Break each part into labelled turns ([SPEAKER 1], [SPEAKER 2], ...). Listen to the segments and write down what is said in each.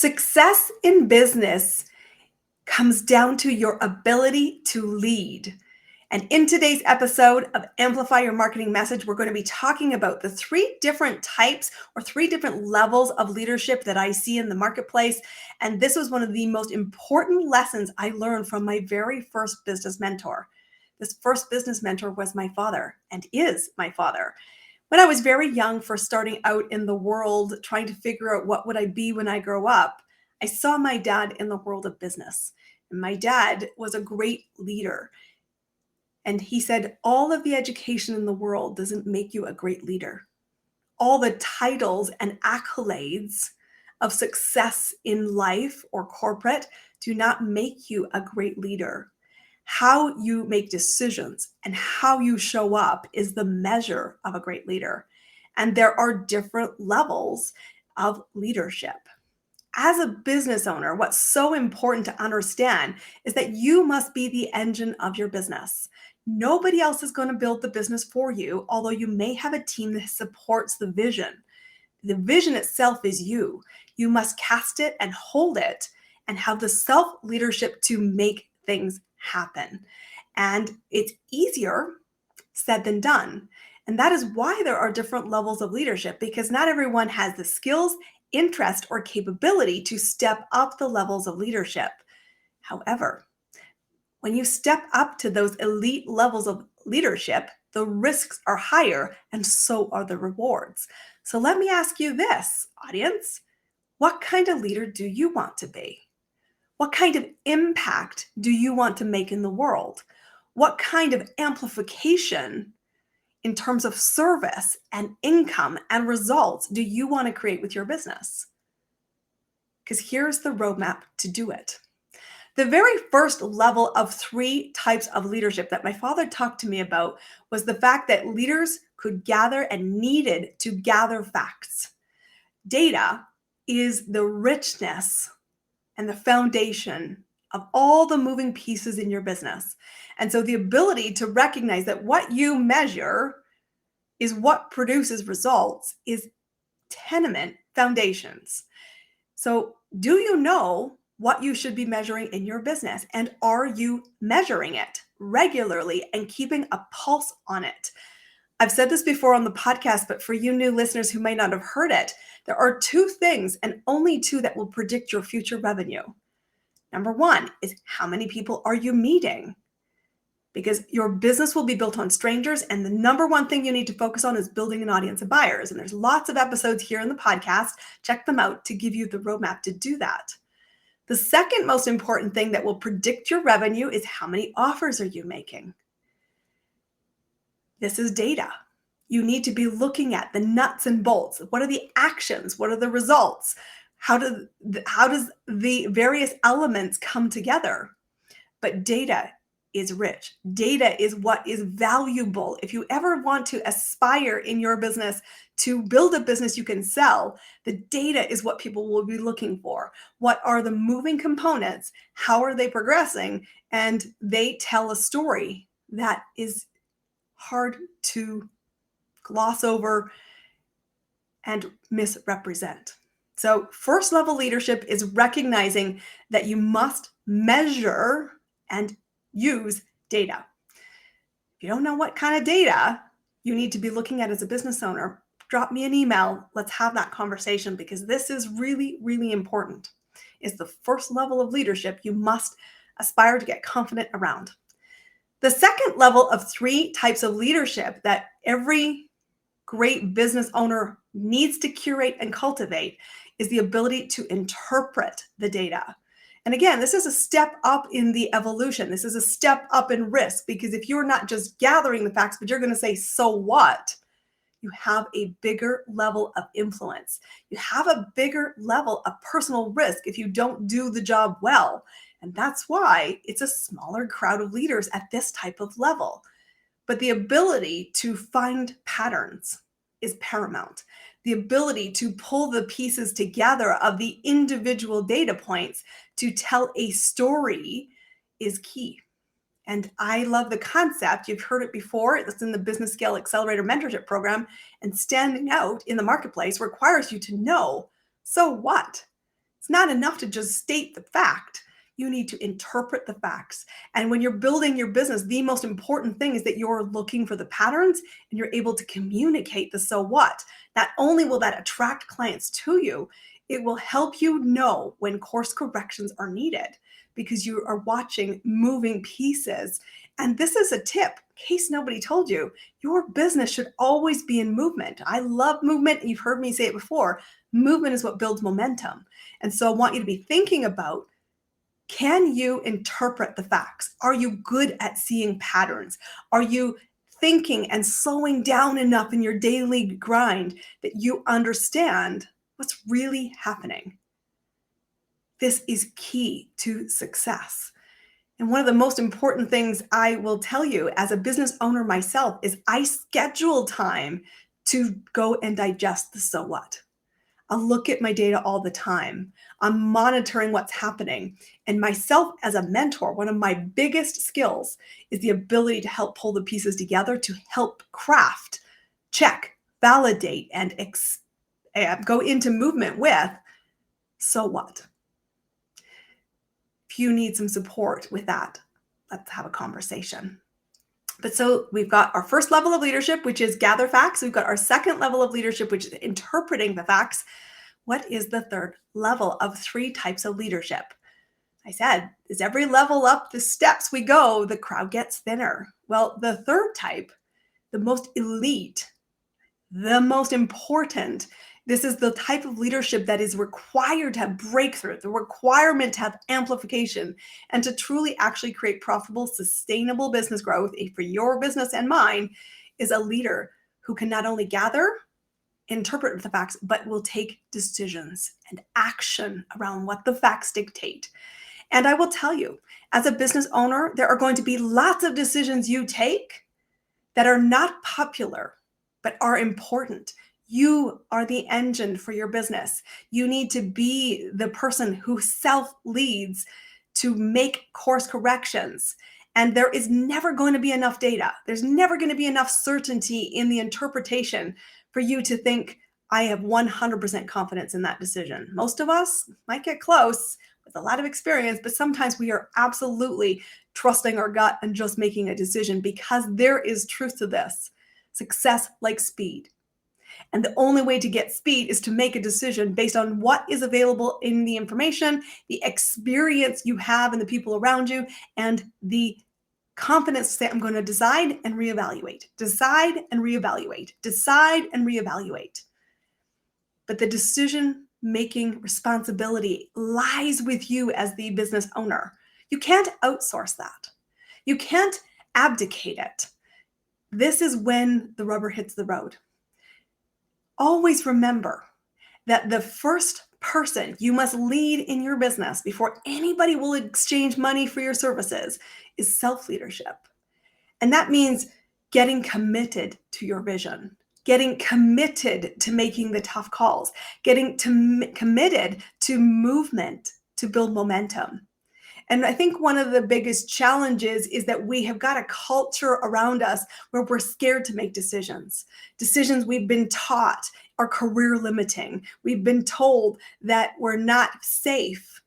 [SPEAKER 1] Success in business comes down to your ability to lead. And in today's episode of Amplify Your Marketing Message, we're going to be talking about the three different types or three different levels of leadership that I see in the marketplace. And this was one of the most important lessons I learned from my very first business mentor. This first business mentor was my father and is my father. When I was very young, first starting out in the world, trying to figure out what would I be when I grow up, I saw my dad in the world of business. And my dad was a great leader. And he said, all of the education in the world doesn't make you a great leader. All the titles and accolades of success in life or corporate do not make you a great leader. How you make decisions and how you show up is the measure of a great leader. And there are different levels of leadership. As a business owner, what's so important to understand is that you must be the engine of your business. Nobody else is going to build the business for you, although you may have a team that supports the vision. The vision itself is you. You must cast it and hold it and have the self-leadership to make things happen. And it's easier said than done. And that is why there are different levels of leadership, because not everyone has the skills, interest, or capability to step up the levels of leadership. However, when you step up to those elite levels of leadership, the risks are higher and so are the rewards. So let me ask you this, audience. What kind of leader do you want to be? What kind of impact do you want to make in the world? What kind of amplification in terms of service and income and results do you want to create with your business? Because here's the roadmap to do it. The very first level of three types of leadership that my father talked to me about was the fact that leaders could gather and needed to gather facts. Data is the richness and the foundation of all the moving pieces in your business. And so the ability to recognize that what you measure is what produces results is tenement foundations. So do you know what you should be measuring in your business? And are you measuring it regularly and keeping a pulse on it? I've said this before on the podcast, but for you new listeners who might not have heard it, there are two things and only two that will predict your future revenue. Number one is how many people are you meeting? Because your business will be built on strangers, and the number one thing you need to focus on is building an audience of buyers. And there's lots of episodes here in the podcast. Check them out to give you the roadmap to do that. The second most important thing that will predict your revenue is how many offers are you making? This is data. You need to be looking at the nuts and bolts. What are the actions? What are the results? How does the various elements come together? But data is rich. Data is what is valuable. If you ever want to aspire in your business to build a business you can sell, the data is what people will be looking for. What are the moving components? How are they progressing? And they tell a story that is hard to gloss over and misrepresent. So first level leadership is recognizing that you must measure and use data. If you don't know what kind of data you need to be looking at as a business owner, drop me an email. Let's have that conversation, because this is really, really important. It's the first level of leadership you must aspire to get confident around. The second level of three types of leadership that every great business owner needs to curate and cultivate is the ability to interpret the data. And again, this is a step up in the evolution. This is a step up in risk, because if you're not just gathering the facts, but you're going to say, so what? You have a bigger level of influence. You have a bigger level of personal risk if you don't do the job well. And that's why it's a smaller crowd of leaders at this type of level. But the ability to find patterns is paramount. The ability to pull the pieces together of the individual data points to tell a story is key. And I love the concept. You've heard it before. It's in the Business Scale Accelerator Mentorship Program. And standing out in the marketplace requires you to know, so what? It's It's not enough to just state the fact. You need to interpret the facts. And when you're building your business, the most important thing is that you're looking for the patterns and you're able to communicate the so what. Not only will that attract clients to you, it will help you know when course corrections are needed because you are watching moving pieces. And this is a tip, in case nobody told you, your business should always be in movement. I love movement. You've heard me say it before. Movement is what builds momentum. And so I want you to be thinking about, can you interpret the facts? Are you good at seeing patterns? Are you thinking and slowing down enough in your daily grind that you understand what's really happening? This is key to success. And one of the most important things I will tell you as a business owner myself is I schedule time to go and digest the so what. I'll look at my data all the time. I'm monitoring what's happening. And myself as a mentor, one of my biggest skills is the ability to help pull the pieces together to help craft, check, validate, and go into movement with so what. If you need some support with that, let's have a conversation. But so we've got our first level of leadership, which is gather facts. We've got our second level of leadership, which is interpreting the facts. What is the third level of 3 types of leadership? I said, as every level up the steps we go, the crowd gets thinner. Well, the third type, the most elite, the most important, this is the type of leadership that is required to have breakthrough, the requirement to have amplification, and to truly actually create profitable, sustainable business growth for your business and mine, is a leader who can not only gather, interpret the facts, but will take decisions and action around what the facts dictate. And I will tell you, as a business owner, there are going to be lots of decisions you take that are not popular, but are important. You are the engine for your business. You need to be the person who self-leads to make course corrections. And there is never going to be enough data. There's never going to be enough certainty in the interpretation for you to think, I have 100% confidence in that decision. Most of us might get close with a lot of experience, but sometimes we are absolutely trusting our gut and just making a decision because there is truth to this. Success likes speed. And the only way to get speed is to make a decision based on what is available in the information, the experience you have and the people around you, and the confidence to say, I'm going to decide and reevaluate, decide and reevaluate, decide and reevaluate. But the decision-making responsibility lies with you as the business owner. You can't outsource that. You can't abdicate it. This is when the rubber hits the road. Always remember that the first person you must lead in your business before anybody will exchange money for your services is self-leadership. And that means getting committed to your vision, getting committed to making the tough calls, getting committed to movement to build momentum. And I think one of the biggest challenges is that we have got a culture around us where we're scared to make decisions. Decisions we've been taught are career limiting. We've been told that we're not safe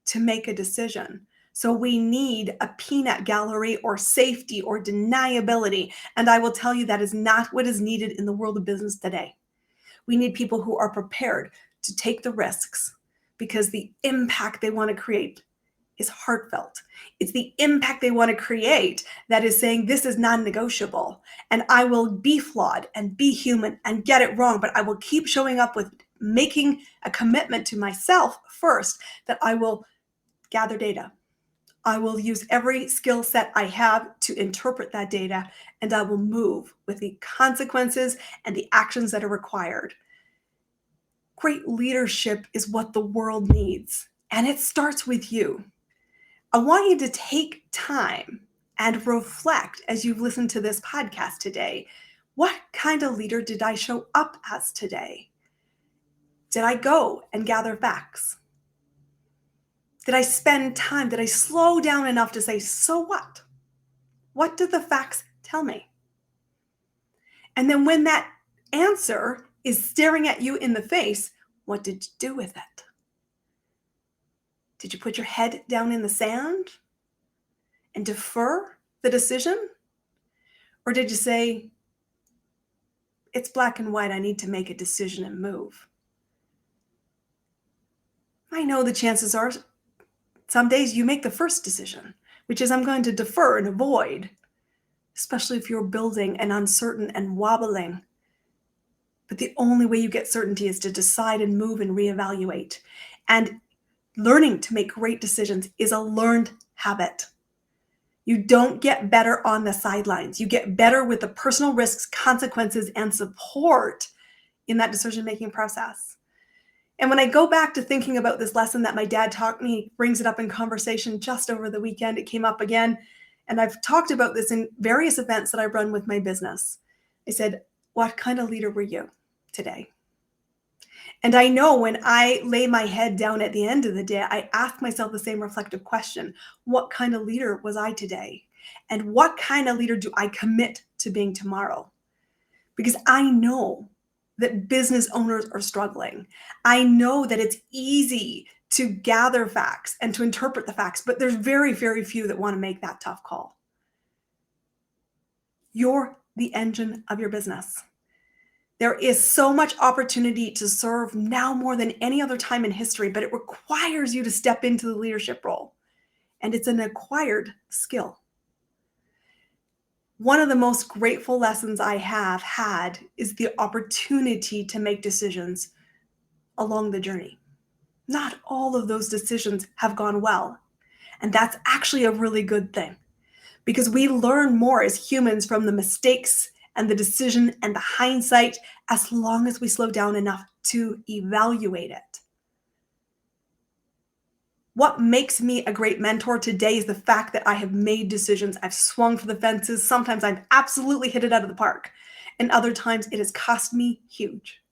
[SPEAKER 1] to make a decision. So we need a peanut gallery or safety or deniability. And I will tell you that is not what is needed in the world of business today. We need people who are prepared to take the risks because the impact they want to create is heartfelt. It's the impact they want to create that is saying this is non-negotiable and I will be flawed and be human and get it wrong, but I will keep showing up with making a commitment to myself first that I will gather data. I will use every skill set I have to interpret that data and I will move with the consequences and the actions that are required. Great leadership is what the world needs and it starts with you. I want you to take time and reflect as you've listened to this podcast today. What kind of leader did I show up as today? Did I go and gather facts? Did I spend time? Did I slow down enough to say, so what? What do the facts tell me? And then when that answer is staring at you in the face, what did you do with it? Did you put your head down in the sand and defer the decision? Or did you say, it's black and white, I need to make a decision and move? I know the chances are some days you make the first decision, which is I'm going to defer and avoid, especially if you're building and uncertain and wobbling. But the only way you get certainty is to decide and move and reevaluate. And learning to make great decisions is a learned habit. You don't get better on the sidelines. You get better with the personal risks, consequences, and support in that decision-making process. And when I go back to thinking about this lesson that my dad taught me, brings it up in conversation just over the weekend, it came up again. And I've talked about this in various events that I run with my business. I said, what kind of leader were you today? And I know when I lay my head down at the end of the day, I ask myself the same reflective question. What kind of leader was I today? And what kind of leader do I commit to being tomorrow? Because I know that business owners are struggling. I know that it's easy to gather facts and to interpret the facts, but there's very, very few that want to make that tough call. You're the engine of your business. There is so much opportunity to serve now more than any other time in history, but it requires you to step into the leadership role. And it's an acquired skill. One of the most grateful lessons I have had is the opportunity to make decisions along the journey. Not all of those decisions have gone well. And that's actually a really good thing because we learn more as humans from the mistakes and the decision and the hindsight as long as we slow down enough to evaluate it. What makes me a great mentor today is the fact that I have made decisions. I've swung for the fences. Sometimes I've absolutely hit it out of the park. And other times it has cost me huge.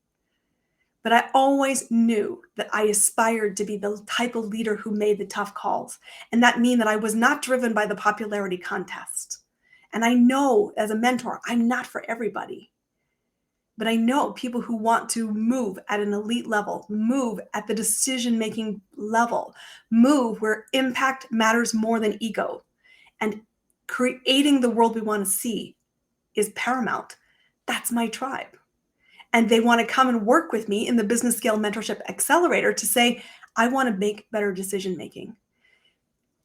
[SPEAKER 1] But I always knew that I aspired to be the type of leader who made the tough calls. And that meant that I was not driven by the popularity contest. And I know as a mentor, I'm not for everybody. But I know people who want to move at an elite level, move at the decision-making level, move where impact matters more than ego. And creating the world we want to see is paramount. That's my tribe. And they want to come and work with me in the Business Scale Mentorship Accelerator to say, I want to make better decision-making.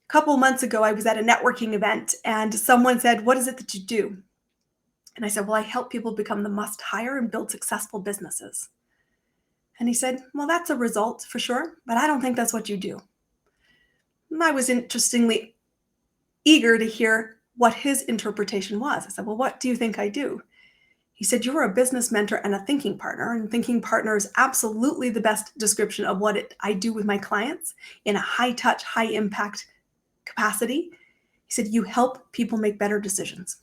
[SPEAKER 1] A couple months ago, I was at a networking event and someone said, what is it that you do? And I said, well, I help people become the must hire and build successful businesses. And he said, well, that's a result for sure, but I don't think that's what you do. And I was interestingly eager to hear what his interpretation was. I said, well, what do you think I do? He said, you're a business mentor and a thinking partner. And thinking partner is absolutely the best description of what I do with my clients in a high touch, high impact capacity. He said, you help people make better decisions.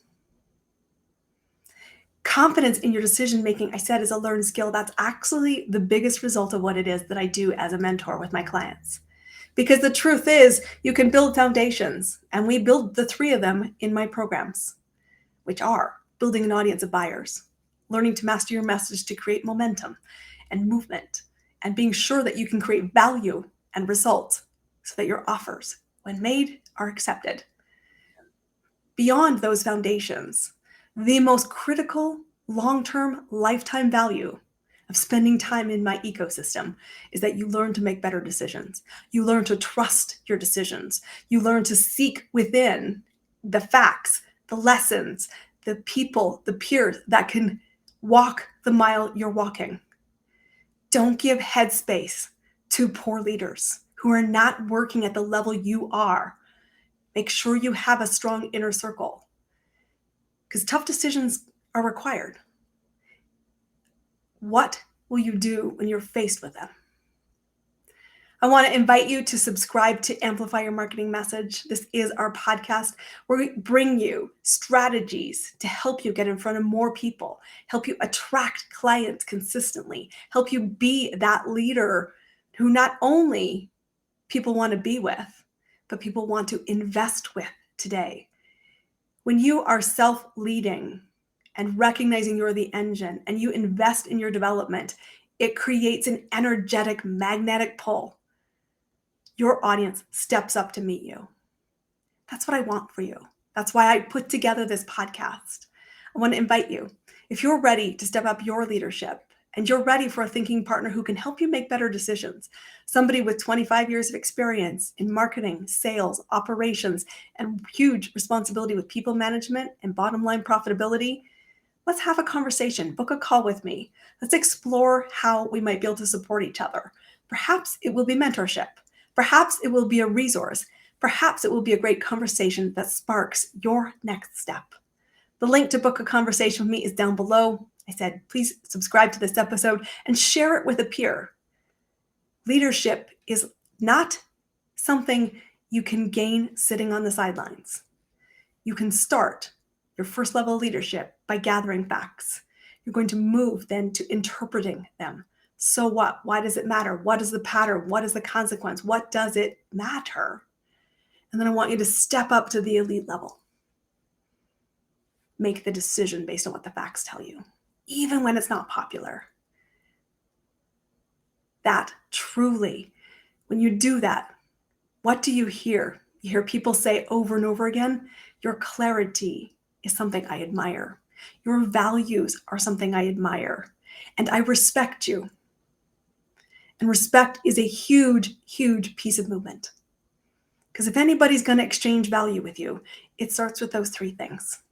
[SPEAKER 1] Confidence in your decision-making, I said, is a learned skill. That's actually the biggest result of what it is that I do as a mentor with my clients. Because the truth is, you can build foundations, and we build the three of them in my programs, which are building an audience of buyers, learning to master your message to create momentum and movement, and being sure that you can create value and results so that your offers, when made, are accepted. Beyond those foundations, the most critical long-term lifetime value of spending time in my ecosystem is that you learn to make better decisions. You learn to trust your decisions. You learn to seek within the facts, the lessons, the people, the peers that can walk the mile you're walking. Don't give headspace to poor leaders who are not working at the level you are. Make sure you have a strong inner circle because tough decisions are required. What will you do when you're faced with them? I want to invite you to subscribe to Amplify Your Marketing Message. This is our podcast where we bring you strategies to help you get in front of more people, help you attract clients consistently, help you be that leader who not only people want to be with, but people want to invest with today. When you are self-leading and recognizing you're the engine and you invest in your development, it creates an energetic magnetic pull. your audience steps up to meet you. That's what I want for you. That's why I put together this podcast. I want to invite you. If you're ready to step up your leadership and you're ready for a thinking partner who can help you make better decisions, somebody with 25 years of experience in marketing, sales, operations, and huge responsibility with people management and bottom line profitability, let's have a conversation. Book a call with me. Let's explore how we might be able to support each other. Perhaps it will be mentorship. Perhaps it will be a resource. Perhaps it will be a great conversation that sparks your next step. The link to book a conversation with me is down below. I said, please subscribe to this episode and share it with a peer. Leadership is not something you can gain sitting on the sidelines. You can start your first level of leadership by gathering facts. You're going to move then to interpreting them. So what? Why does it matter? What is the pattern? What is the consequence? What does it matter? And then I want you to step up to the elite level. Make the decision based on what the facts tell you, even when it's not popular. That truly, when you do that, what do you hear? You hear people say over and over again, your clarity is something I admire. Your values are something I admire. And I respect you. And respect is a huge, huge piece of movement. Because if anybody's going to exchange value with you, it starts with those three things.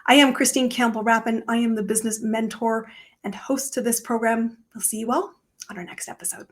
[SPEAKER 1] I am Christine Campbell Rapin. I am the business mentor and host to this program. We'll see you all on our next episode.